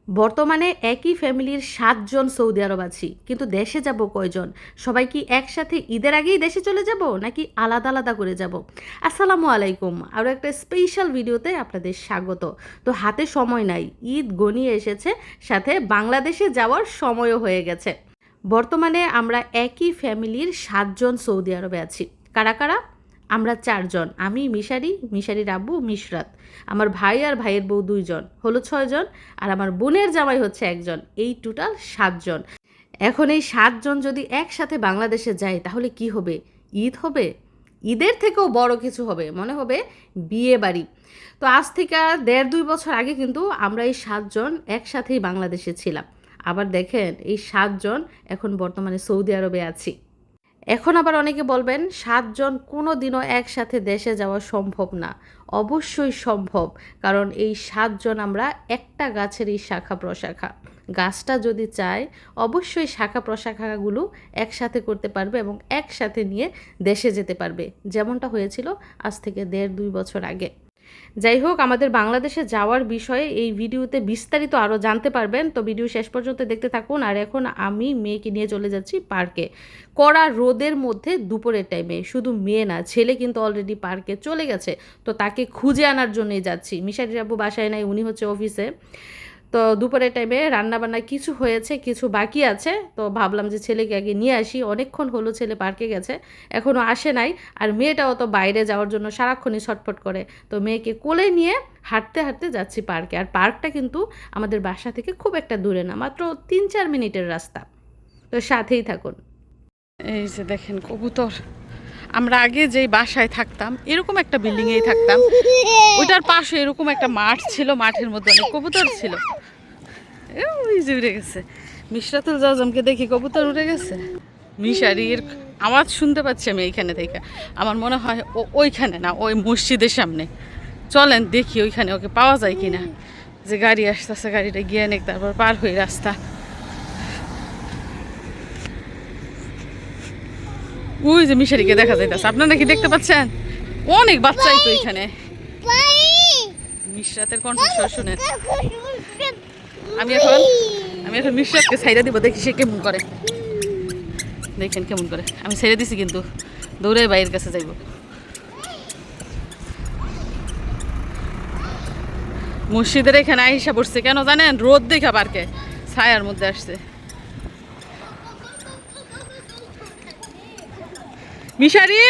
বর্তমানে একই ফ্যামিলির ৭ জন সৌদি আরব আছি, কিন্তু দেশে যাব কয়জন? সবাই কি একসাথে ঈদের আগেই দেশে চলে যাব, নাকি আলাদা আলাদা করে যাব? আসসালামু আলাইকুম, আরও একটা স্পেশাল ভিডিওতে আপনাদের স্বাগত। তো হাতে সময় নাই, ঈদ ঘনিয়ে এসেছে, সাথে বাংলাদেশে যাওয়ার সময়ও হয়ে গেছে। বর্তমানে আমরা একই ফ্যামিলির ৭ জন সৌদি আরবে আছি। কারা কারা? আমরা ৪ জন, আমি মিশারির আব্বু মিশরাত, আমার ভাই আর ভাইয়ের বউ ২ জন, হলো ৬ জন, আর আমার বোনের জামাই হচ্ছে ১ জন, এই টোটাল ৭ জন। এখন এই ৭ জন যদি একসাথে বাংলাদেশে যায় তাহলে কি হবে? ঈদ হবে, ঈদের থেকেও বড় কিছু হবে, মনে হবে বিয়ে বাড়ি। তো আজ থেকে ১.৫-২ বছর আগে কিন্তু আমরা এই ৭ জন একসাথেই বাংলাদেশে ছিলাম। আবার দেখেন এই ৭ জন এখন বর্তমানে সৌদি আরবে আছি। এখন আবার অনেকে বলবেন ৭ জন কোনো দিনও একসাথে দেশে যাওয়া সম্ভব না। অবশ্যই সম্ভব, কারণ এই ৭ জন আমরা একটা গাছেরই শাখা প্রশাখা। গাছটা যদি চায় অবশ্যই শাখা প্রশাখাগুলো একসাথে করতে পারবে এবং একসাথে নিয়ে দেশে যেতে পারবে, যেমনটা হয়েছিল আজ থেকে ১.৫-২ বছর আগে। যাই হোক, আমাদের বাংলাদেশে যাওয়ার বিষয়ে এই ভিডিওতে বিস্তারিত আরও জানতে পারবেন, তো ভিডিও শেষ পর্যন্ত দেখতে থাকুন। আর এখন আমি মেয়েকে নিয়ে চলে যাচ্ছি পার্কে, কড়া রোদের মধ্যে দুপুরের টাইমে। শুধু মেয়ে না, ছেলে কিন্তু অলরেডি পার্কে চলে গেছে, তো তাকে খুঁজে আনার জন্যই যাচ্ছি। মিশারির আব্বু বাসায় নাই, উনি হচ্ছে অফিসে। তো দুপুরের টাইমে রান্নাবান্না কিছু হয়েছে, কিছু বাকি আছে, তো ভাবলাম যে ছেলেকে আগে নিয়ে আসি। অনেকক্ষণ হলো ছেলে পার্কে গেছে, এখনও আসে নাই। আর মেয়েটাও তো বাইরে যাওয়ার জন্য সারাক্ষণই ছটফট করে, তো মেয়েকে কোলে নিয়ে হাঁটতে হাঁটতে যাচ্ছি পার্কে। আর পার্কটা কিন্তু আমাদের বাসা থেকে খুব একটা দূরে না, মাত্র ৩-৪ মিনিটের রাস্তা, তো সাথেই থাকুন। এই যে দেখেন কবুতর। আমরা আগে যেই বাসায় থাকতাম এরকম একটা বিল্ডিংয়েই থাকতাম, ওইটার পাশে এরকম একটা মাঠ ছিল, মাঠের মধ্যে অনেক কবুতর ছিল। ওই যে উড়ে গেছে মিশরাতুল জাজমকে দেখি কবুতর উড়ে গেছে। মিশারির আওয়াজ শুনতে পাচ্ছি আমি এইখানে থেকে। আমার মনে হয় ও ওইখানে না, ওই মসজিদের সামনে। চলেন দেখি ওইখানে ওকে পাওয়া যায় কিনা। যে গাড়ি আসতেছে, গাড়িটা গিয়ে নেক, তারপর পার হই রাস্তা। ওই যে মিশারিকে দেখা যাইতেছে, আপনারা কি দেখতে পাচ্ছেন? অনেক বাচ্চাই তো এখানে। মিশরাতের কণ্ঠস্বর শুনেন। আমি এখন মিশরাতকে ছাইড়া দিব, দেখি সে কেমন করে। দেখেন কেমন করে, আমি ছেড়ে দিছি কিন্তু দৌড়ে বাইরের কাছে যাইব। মসজিদের এখানে আইসা পড়ছে কেন জানেন? রোদ দেখা পার্কে ছায়ার মধ্যে আসছে। মিশারি,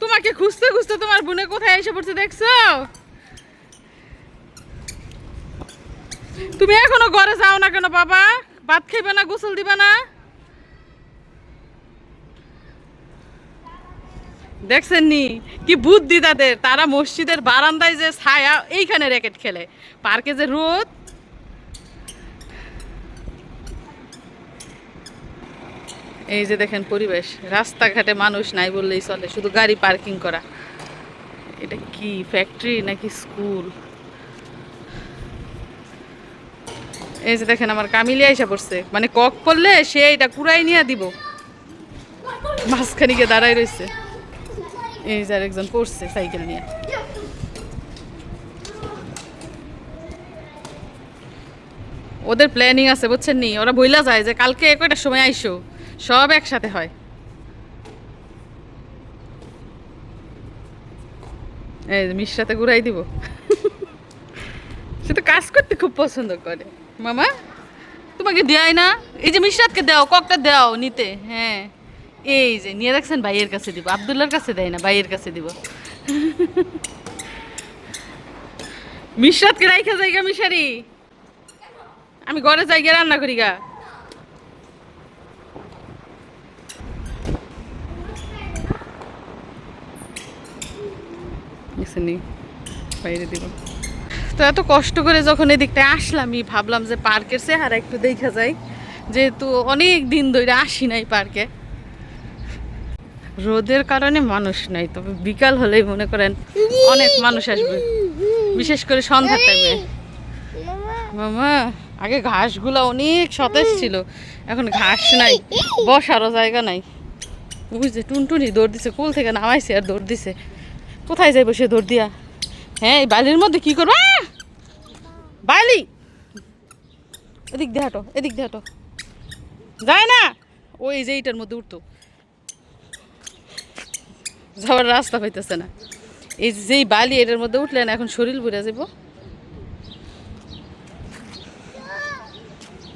তোমাকে খুঁজতে খুঁজতে তোমার বোনে কোথায় এসে পড়ছে দেখছো? তুমি এখনো ঘরে যাও না কেন বাবা? ভাত খাইবে না, গোসল দিবে না? দেখছেন নি কি বুদ্ধি তাদের? তারা মসজিদের বারান্দায় যে ছায়া, এইখানে র্যাকেট খেলে। পার্কে যে রোদ। এই যে দেখেন পরিবেশ, রাস্তাঘাটে মানুষ নাই বললেই চলে, শুধু গাড়ি পার্কিং করা। এটা কি ফ্যাক্টরি নাকি স্কুল? এই যে দেখেন আমার কামিলি আইসা পড়ছে, মানে কক পড়লে সে এটা কুড়াই নিয়ে দিব, মাঝখানে গিয়ে দাঁড়াই রয়েছে। এই যে আরেকজন পড়ছে সাইকেল নিয়ে। ওদের প্ল্যানিং আছে বুঝছেন নি, ওরা বইলা যায় যে কালকে কয়টার সময় আইসো, সব একসাথে হয়। এই মিশরাতে ঘুরাই দিব। সে তো কাজ করতে খুব পছন্দ করে। মামা তোমাকে দেয় না? এই যে মিশরাতকে দাও, ককটা দাও নিতে। হ্যাঁ, এই যে নিয়ে রাখছেন, ভাইয়ের কাছে দিব। আব্দুল্লার কাছে দেয় না, ভাইয়ের কাছে দিব। মিশরাতকে রাইখা যাইগা মিশারি, আমি ঘরে যাই গিয়ে রান্না করি গা। বাইরে দিব। তো এত কষ্ট করে যখন এদিকটায় আসলামই, ভাবলাম যে পার্কের চেহারা একটু দেখা যায়, যেহেতু অনেক দিন ধরে আসি নাই পার্কে। রোদের কারণে মানুষ নাই, তবে বিকাল হলেই মনে করেন অনেক মানুষ আসবে, বিশেষ করে সন্ধ্যার টাইমে। মামা আগে ঘাসগুলো অনেক সতেজ ছিল, এখন ঘাস নাই, বসারও জায়গা নাই। বুঝছে টুনটুনি দৌড় দিছে, কোল থেকে নামাইছে আর দৌড় দিছে। কোথায় যাইব সে দৌড় দিয়া? হ্যাঁ, এই বালির মধ্যে কি করবা? বালি এদিক দিয়ে হাঁটো, এদিক দিয়ে হাঁটো। যায় না, ওই যে এইটার মধ্যে উঠতো, যাওয়ার রাস্তা পাইতেছে না। এই যেই বালি এটার মধ্যে উঠলে না এখন শরীর বুড়ে যাব।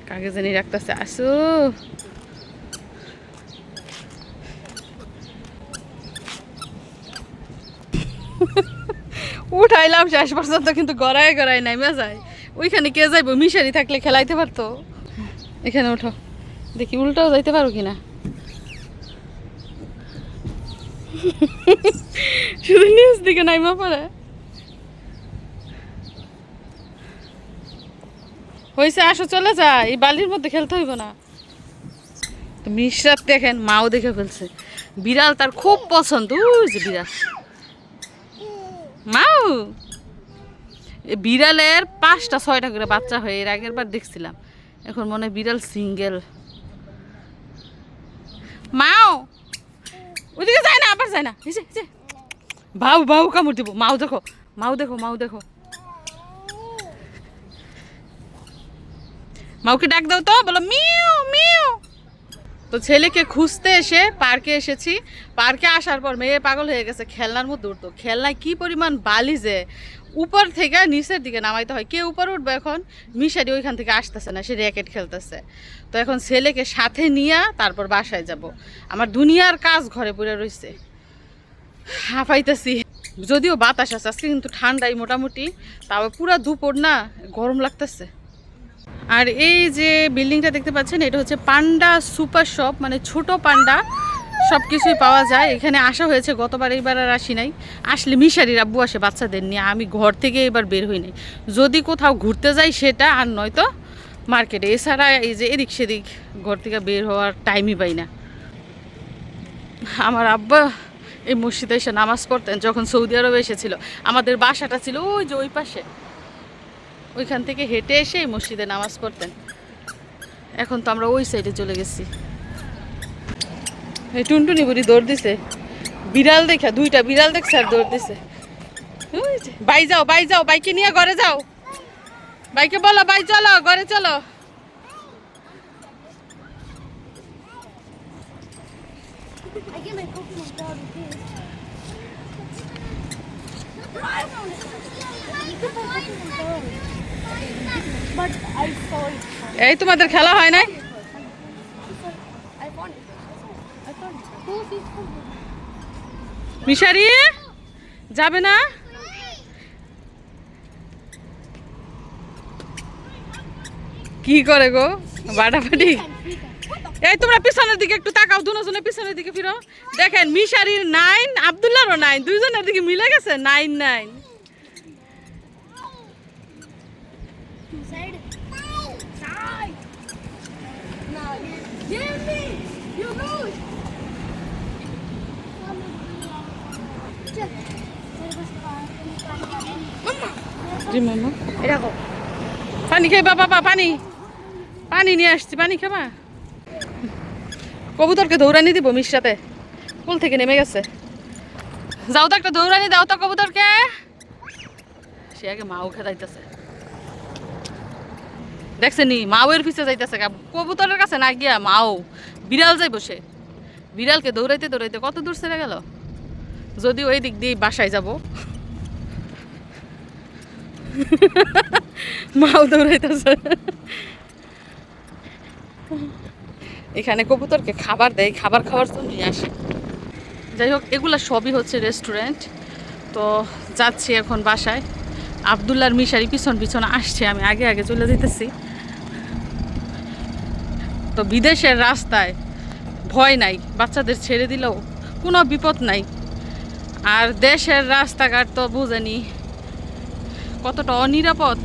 কাকে জানি রাখতেছে, আসো। উঠাইলাম শেষ পর্যন্ত, কিন্তু গড়ায় গড়ায় নাইমা যায়। ওইখানে কে যাইবো, মিশারি থাকলে খেলাইতে পারতো। এখানে উঠো, দেখি উল্টাও যাইতে পারো কিনা। শুধু নিউজ দিকে নাইমা পড়ে। হয়েছে, আসো চলে যা, এই বালির মধ্যে খেলতে হইব না। তো মিশরাত দেখেন, মাও দেখে ফেলছে। বিড়াল তার খুব পছন্দ, ওই যে বিড়াল মাও। বিড়ালের 5টা 6টা করে বাচ্চা হয়, এর আগের বার দেখছিলাম। এখন মনে হয় বিড়াল সিঙ্গেল। মাও ওইদিকে যায় না, আবার যায় না। বাউ বাউ কামড় দিব। মাও দেখো, মাও দেখো, মাও দেখো। মাউকে ডাক দাও তো, বলো মিউ মিউ। তো ছেলেকে খুঁজতে এসে পার্কে এসেছি। পার্কে আসার পর মেয়ে পাগল হয়ে গেছে, খেলনার মধ্যে উঠতো। খেলনায় কি পরিমাণ বালি যে, উপর থেকে নিচের দিকে নামাইতে হয়। কে উপরে উঠবে এখন? মিশারি ওইখান থেকে আসতেছে না, সে র্যাকেট খেলতেছে। তো এখন ছেলেকে সাথে নিয়ে তারপর বাসায় যাব। আমার দুনিয়ার কাজ ঘরে পড়ে রয়েছে, হাঁপাইতেছি। যদিও বাতাস আছে আজকে, কিন্তু ঠান্ডাই মোটামুটি। তাও পুরা দুপুর না, গরম লাগতেছে। আর এই যে বিল্ডিংটা দেখতে পাচ্ছেন, এটা হচ্ছে পান্ডা সুপার শপ, মানে ছোট পান্ডা সব কিছুই পাওয়া যায়। এখানে আসা হয়েছে গতবার, এইবার আর আসি নাই। আসলে মিশারির আব্বু আসে বাচ্চাদের নিয়ে, আমি ঘর থেকে এবার বের হই নাই। যদি কোথাও ঘুরতে যাই সেটা, আর নয়তো মার্কেটে। এছাড়া এই যে এদিক সেদিক ঘর থেকে বের হওয়ার টাইমই পাই না। আমার আব্বা এই মসজিদে এসে নামাজ পড়তেন যখন সৌদি আরবে এসেছিল। আমাদের বাসাটা ছিল ওই যে ওই পাশে, ওইখান থেকে হেঁটে এসে এই মসজিদে নামাজ পড়তেন। এখন তো আমরা ওই সাইডে চলে গেছি। এই টুনটুনি বুড়ি দৌড় দিছে, বিড়াল দেখা, 2টা বিড়াল দেখছে আর দৌড় দিছে। বাই যাও, বাই যাও, বাইকে নিয়ে ঘরে যাও। বাইকে বলো, বাই চলো, ঘরে চলো। এই তোমাদের খেলা হয় নাই? মিশারি যাবে না? কি করে গো বাটাবাটি? এই তোমরা পিছনের দিকে একটু তাকাও, দুজনে পিছনের দিকে ফিরো। দেখেন মিশারির 9, আব্দুল্লাহরও 9, দুইজনের দিকে মিলে গেছে 9 9। জি মামা, এরকম পানি খাইবা বাবা, পানি পানি নিয়ে আসছি, পানি খাবা। কবুতরকে দৌড়ানি দিব মিশরাতে, কুল থেকে নেমে গেছে। যাও তো একটা দৌড়ানি দাও তো কবুতরকে। সে আগে মাও খেদাইতেছে, দেখছে নি মাওয়ের পিছে যাইতেছে। কবুতরের কাছে না গিয়া মাও বিড়াল যাই বসে, বিড়ালকে দৌড়াইতে দৌড়াইতে কত দূর ছেড়ে গেল। যদি ওই দিক দিয়ে বাসায় যাব, মাও দৌড়াইতেছে। এখানে কবুতরকে খাবার দেয়, খাবার খাওয়ার জন্য আসে। যাই হোক, এগুলা সবই হচ্ছে রেস্টুরেন্ট। তো যাচ্ছি এখন বাসায়। আব্দুল্লাহর মিশারি পিছন পিছন আসছে, আমি আগে আগে চলে যেতেছি। তো বিদেশের রাস্তায় ভয় নাই, বাচ্চাদের ছেড়ে দিলেও কোনো বিপদ নাই। আর দেশের রাস্তাঘাট তো বুঝেনি কতটা অনিরাপদ,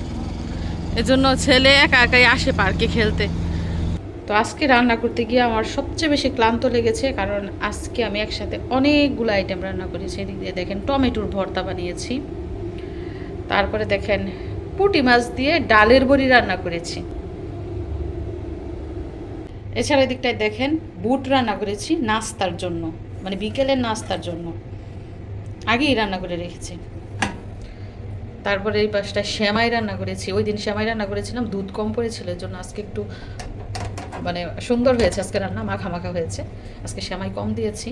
এজন্য ছেলে একা একাই আসে পার্কে খেলতে। তো আজকে রান্না করতে গিয়ে আমার সবচেয়ে বেশি ক্লান্ত লেগেছে, কারণ আজকে আমি একসাথে অনেকগুলো আইটেম রান্না করেছি। এদিক দিয়ে দেখেন টমেটোর ভর্তা বানিয়েছি, তারপরে দেখেন পুঁটি মাছ দিয়ে ডালের বড়ি রান্না করেছি। এছাড়া এদিকটায় দেখেন বুট রান্না করেছি নাস্তার জন্য, মানে বিকেলের নাস্তার জন্য, আগেই রান্না করে রেখেছি। তারপরে এই পাশটা সেমাই রান্না করেছি। ওই দিন সেমাই রান্না করেছিলাম, দুধ কম পড়েছিল, এর জন্য আজকে একটু মানে সুন্দর হয়েছে আজকে রান্না, মাখা মাখা হয়েছে। আজকে সেমাই কম দিয়েছি।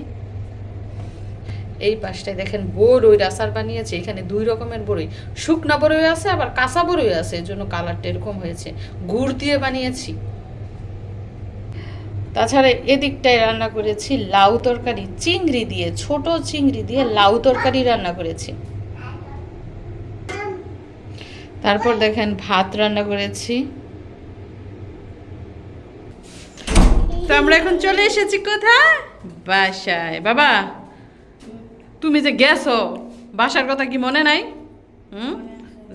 এই পাশটায় দেখেন বড়ই আচার বানিয়েছে। এখানে 2 রকমের বড়ই, শুকনা বড়ই আছে আবার কাঁচা বড়ই আছে, এর জন্য কালারটা এরকম হয়েছে। গুড় দিয়ে বানিয়েছি। তাছাড়া এদিকটায় রান্না করেছি লাউ তরকারি, চিংড়ি দিয়ে, ছোট চিংড়ি দিয়ে লাউ তরকারি রান্না করেছি। তারপর দেখেন ভাত রান্না করেছি। তো আমরা এখন চলে এসেছি কোথায়? বাসায়। বাবা, তুমি যে গেছো, বাসার কথা কি মনে নাই?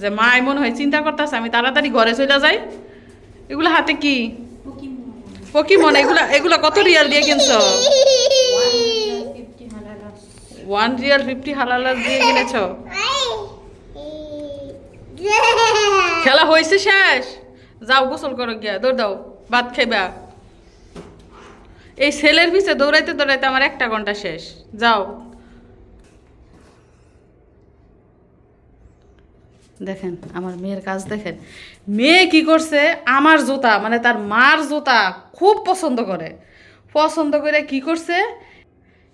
যে মা মনে হয় চিন্তা করতেছে আমি তাড়াতাড়ি ঘরে চলে যাই। এগুলো হাতে কি পকিমন? এগুলা এগুলা কত রিয়াল দিয়ে কিনছো? 1 রিয়াল 50 হালালা দিয়ে কিনেছো? খেলা হয়েছে শেষ, যাও গোসল করো গিয়া, দৌড় দাও, ভাত খাইবা। এই ছেলের পিছে দৌড়াইতে দৌড়াইতে আমার 1 ঘন্টা শেষ। যাও। দেখেন আমার মেয়ের কাজ দেখেন। মেয়ে কি করছে, আমার জুতা মানে তার মার জুতা খুব পছন্দ করে। পছন্দ করে কি করছে,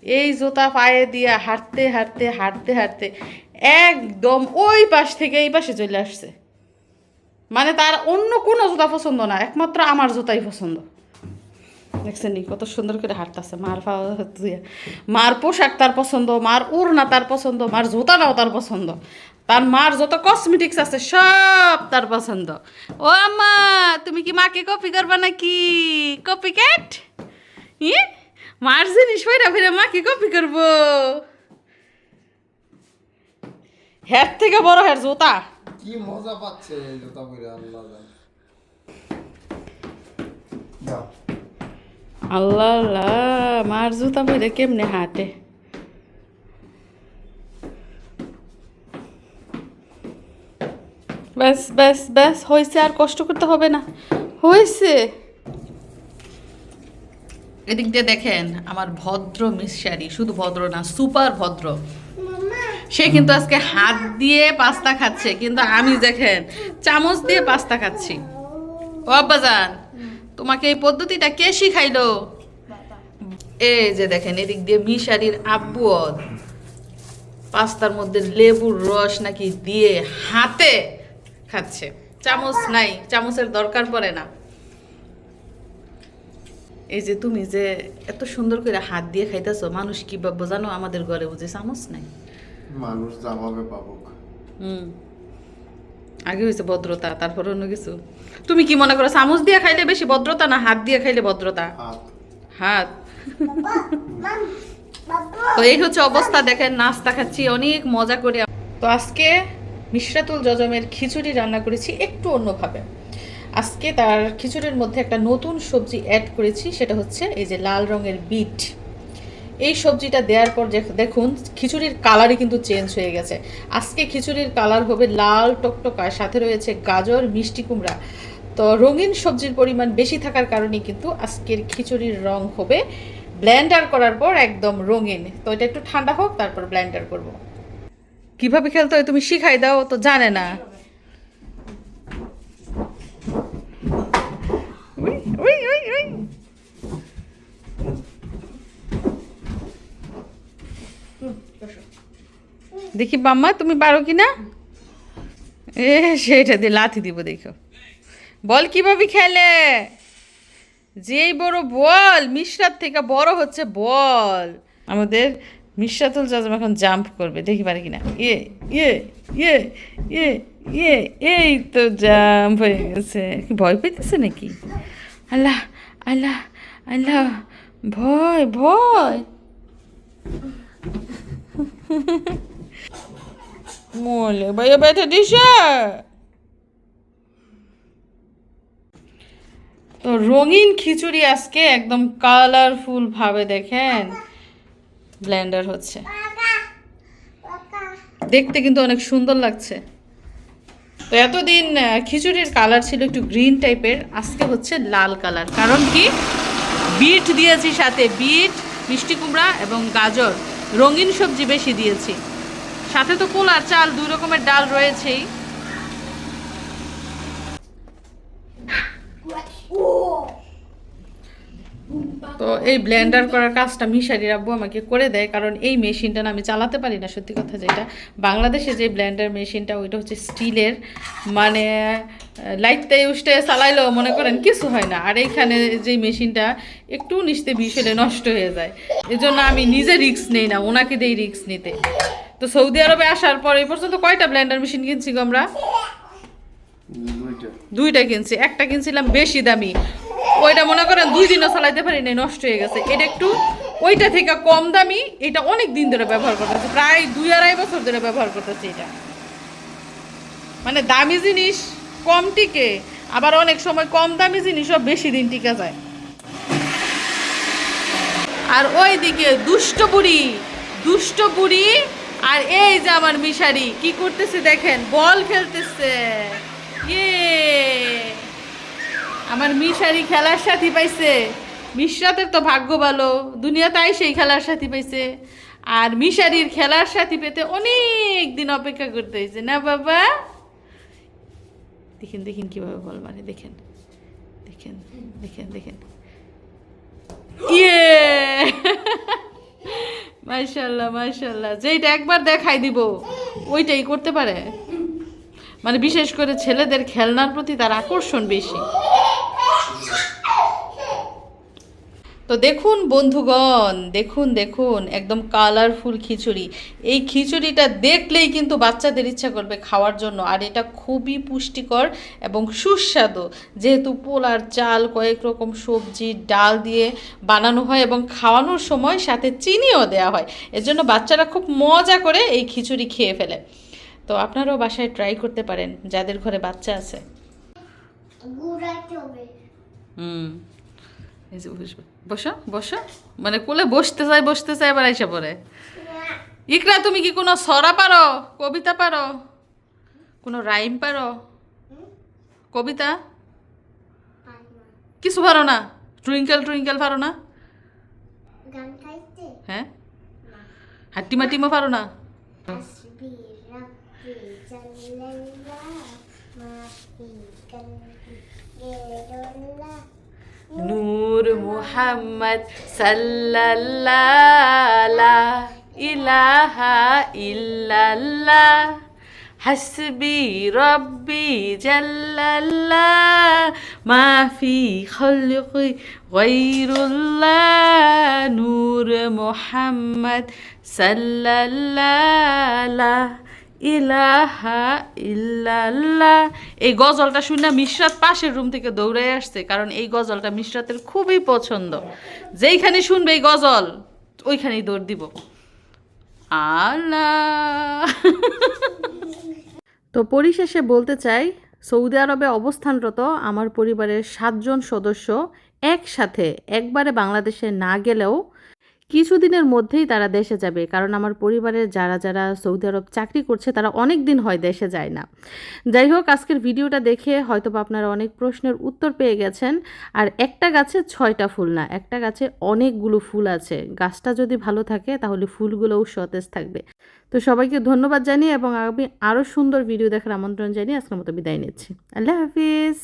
এই জুতা পায়ে দিয়ে হাঁটতে হাঁটতে হাঁটতে হাঁটতে একদম ওই পাশ থেকে এই পাশে চলে আসছে। মানে তার অন্য কোনো জুতা পছন্দ না, একমাত্র আমার জুতাই পছন্দ। দেখছেন নি কত সুন্দর করে হাঁটতেছে। মার মার পোশাক তার পছন্দ, মার ওড়না তার পছন্দ, মার জুতাটাও তার পছন্দ, তার মার যত কসমেটিক্স আছে সব তার পছন্দ। ও আম্মা, তুমি কি মাকে কপি করবা নাকি? Copy cat? মার জিনিস ফেরা ফেরা মাকে কপি করবো? হের থেকে বড় হের জুতা। কি মজা পাচ্ছে এই জুতা পরে, আল্লাহ জানে। যাও। আল্লাহ আল্লাহ, মার জুতা পরে কেমনে হাঁটে। ব্যাস ব্যাস ব্যাস, হয়েছে, আর কষ্ট করতে হবে না, হয়েছে। এদিক দিয়ে দেখেন আমার ভদ্র মিশারি, শুধু ভদ্র না সুপার ভদ্র, সে কিন্তু আজকে হাত দিয়ে পাস্তা খাচ্ছে, কিন্তু আমি দেখেন চামচ দিয়ে পাস্তা খাচ্ছি। ও আব্বাজান, তোমাকে এই পদ্ধতিটা কে শিখাইলো? এই যে দেখেন এদিক দিয়ে মিশারির আব্বু পাস্তার মধ্যে লেবুর রস নাকি দিয়ে হাতে খাচ্ছে, চামচ নাই, চামচের দরকার পড়ে না। এই যে তুমি যে এত সুন্দর করে হাত দিয়ে খাইতেছো, মানুষ কি ভাববো জানো? আমাদের ঘরে বুঝে চামচ নাই। মানুষ যাভাবে পাবুক। আগে হয়েছে ভদ্রতা, তারপর অন্য কিছু। তুমি কি মনে করো চামচ দিয়ে খাইলে বেশি ভদ্রতা না হাত দিয়ে খাইলে ভদ্রতা? হাত। তো এই হচ্ছে অবস্থা। দেখেন নাস্তা খাচ্ছি অনেক মজা করে। তো আজকে মিশরাতুল জজমের খিচুড়ি রান্না করেছি একটু অন্যভাবে। আজকে তার খিচুড়ির মধ্যে একটা নতুন সবজি অ্যাড করেছি, সেটা হচ্ছে এই যে লাল রঙের বিট। এই সবজিটা দেওয়ার পর দেখুন খিচুড়ির কালারই কিন্তু চেঞ্জ হয়ে গেছে। আজকে খিচুড়ির কালার হবে লাল টকটকা, সাথে রয়েছে গাজর, মিষ্টি কুমড়া। তো রঙিন সবজির পরিমাণ বেশি থাকার কারণে কিন্তু আজকের খিচুড়ির রং হবে ব্লেন্ডার করার পর একদম রঙিন। তো এটা একটু ঠান্ডা হোক, তারপর ব্লেন্ডার করব। কিভাবে খেলতে হয় তুমি শিখাই দাও, তো জানে না। দেখি বাম্মা তুমি পারো কিনা। সেটা দিয়ে লাথি দিব, দেখো। বল কিভাবে খেলে। যেই বড় বল, মিশরাত থেকে বড় হচ্ছে বল। আমাদের মিশরাতুল জাজম এখন জাম্প করবে, দেখি পারে কিনা। ইয়ে ইয়ে ইয়ে ইয়ে ইয়ে, এই তো জাম্প হয়ে গেছে। কি ভয় পেতেছে নাকি? আল্লাহ আল্লাহ আল্লাহ, ভয় ভয়। মোলে ভাইয়া ব্যথা দিছে। তো রঙিন খিচুড়ি আজকে একদম কালারফুল ভাবে দেখেন ব্লেন্ডার হচ্ছে, দেখতে কিন্তু অনেক সুন্দর লাগছে। তো এতদিন খিচুড়ির কালার ছিল একটু গ্রিন টাইপের, আজকে হচ্ছে লাল কালার। কারণ কি, বিট দিয়েছি সাথে, বিট, মিষ্টি কুমড়া এবং গাজর, রঙিন সবজি বেশি দিয়েছি। সাথে তো পোলার চাল, 2 রকমের ডাল রয়েছেই। তো এই ব্লেন্ডার করার কাজটা মিশারির আব্বু আমাকে করে দেয়, কারণ এই মেশিনটা না আমি চালাতে পারি না সত্যি কথা। যেটা বাংলাদেশে যে ব্লেন্ডার মেশিনটা ওইটা হচ্ছে স্টিলের, মানে লাইটতে উঠতে চালাইলেও মনে করেন কিছু হয় না। আর এইখানে যে মেশিনটা একটু নিচতে বিষ হলে নষ্ট হয়ে যায়, এজন্য আমি নিজে রিস্ক নেই না, ওনাকে দেই রিস্ক নিতে। তো সৌদি আরবে আসার পর এই পর্যন্ত কয়টা ব্লেন্ডার মেশিন কিনছি গো আমরা? 2টা কিনছি। একটা কিনছিলাম বেশি দামি, ওইটা মনে করেন 2 দিনও চালাইতে পারি না, নষ্ট হয়ে গেছে। এটা একটু ওইটা থেকে কম দামি, এটা অনেক দিন ধরে ব্যবহার করতেছি, প্রায় 2-2.5 বছর ধরে ব্যবহার করতেছি। এটা মানে দামি জিনিস কম টিকে, আবার অনেক সময় কম দামি জিনিসও বেশি দিন টিকা যায়। আর ওইদিকে দুষ্ট বুড়ি আর এই যে আমার মিশারি কি করতেছে দেখেন, বল খেলতেছে। আমার মিশারি খেলার সাথী পাইছে। মিশরাতের তো ভাগ্য ভালো, দুনিয়াতে সেই খেলার সাথী পাইছে। আর মিশারির খেলার সাথী পেতে অনেক দিন অপেক্ষা করতে হয়েছে না বাবা? দেখেন দেখেন কিভাবে বল মারে, দেখেন দেখেন দেখেন দেখেন। ইয়ে মাশাআল্লাহ মাশাআল্লাহ, যেটা একবার দেখাই দিব ওইটাই করতে পারে। মানে বিশেষ করে ছেলেদের খেলনার প্রতি তার আকর্ষণ বেশি। তো দেখুন বন্ধুগণ, দেখুন দেখুন একদম কালারফুল খিচুড়ি। এই খিচুড়িটা দেখলেই কিন্তু বাচ্চাদের ইচ্ছা করবে খাওয়ার জন্য। আর এটা খুবই পুষ্টিকর এবং সুস্বাদু, যেহেতু পোলার চাল, কয়েক রকম সবজি, ডাল দিয়ে বানানো হয় এবং খাওয়ানোর সময় সাথে চিনিও দেওয়া হয়। এজন্য বাচ্চারা খুব মজা করে এই খিচুড়ি খেয়ে ফেলে। তো আপনারাও বাসায় ট্রাই করতে পারেন যাদের ঘরে বাচ্চা আছে। এই যে বসো বসো, মানে কোলে বসতে চাই আবার আইসা পড়ে। ইকরা, তুমি কি কোনো ছড়া পারো, কবিতা পারো, কোনো রাইম পারো, কবিতা কিছু পারো না? টুইঙ্কেল টুইঙ্কেল পারো না? হ্যাঁ, হাট্টিমা টিমা পারো না? নূর মুহাম্মদ সাল্লাল্লাহু লা ইলাহা ইল্লাল্লাহ হাসবি রব্বি জাল্লাল্লাহ মা ফি খালকি গায়রুল্লাহ নূর মুহাম্মদ সাল্লাল্লাহু লা ইলাহা ইল্লাল্লাহ। এই গজলটা শুনে মিশরাত পাশের রুম থেকে দৌড়ে আসছে, কারণ এই গজলটা মিশরাতের খুবই পছন্দ। যেইখানে শুনবে এই গজল ওইখানেই দৌড় দিব। আল্লাহ। তো পরিশেষে বলতে চাই, সৌদি আরবে অবস্থানরত আমার পরিবারের 7 জন সদস্য একসাথে একবারে বাংলাদেশে না গেলেও কিছুদিনের মধ্যেই তারা দেশে যাবে। কারণ আমার পরিবারের যারা যারা সৌদি আরব চাকরি করছে তারা অনেক দিন হয় দেশে যায় না। যাই হোক, আজকের ভিডিওটা দেখে হয়তো বা আপনারা অনেক প্রশ্নের উত্তর পেয়ে গেছেন। আর একটা গাছে 6টা ফুল না, একটা গাছে অনেকগুলো ফুল আছে। গাছটা যদি ভালো থাকে তাহলে ফুলগুলোও সতেজ থাকবে। তো সবাইকে ধন্যবাদ জানিয়ে এবং আমি আরও সুন্দর ভিডিও দেখার আমন্ত্রণ জানিয়ে আজকের মতো বিদায় নিচ্ছি। আল্লাহ হাফিজ।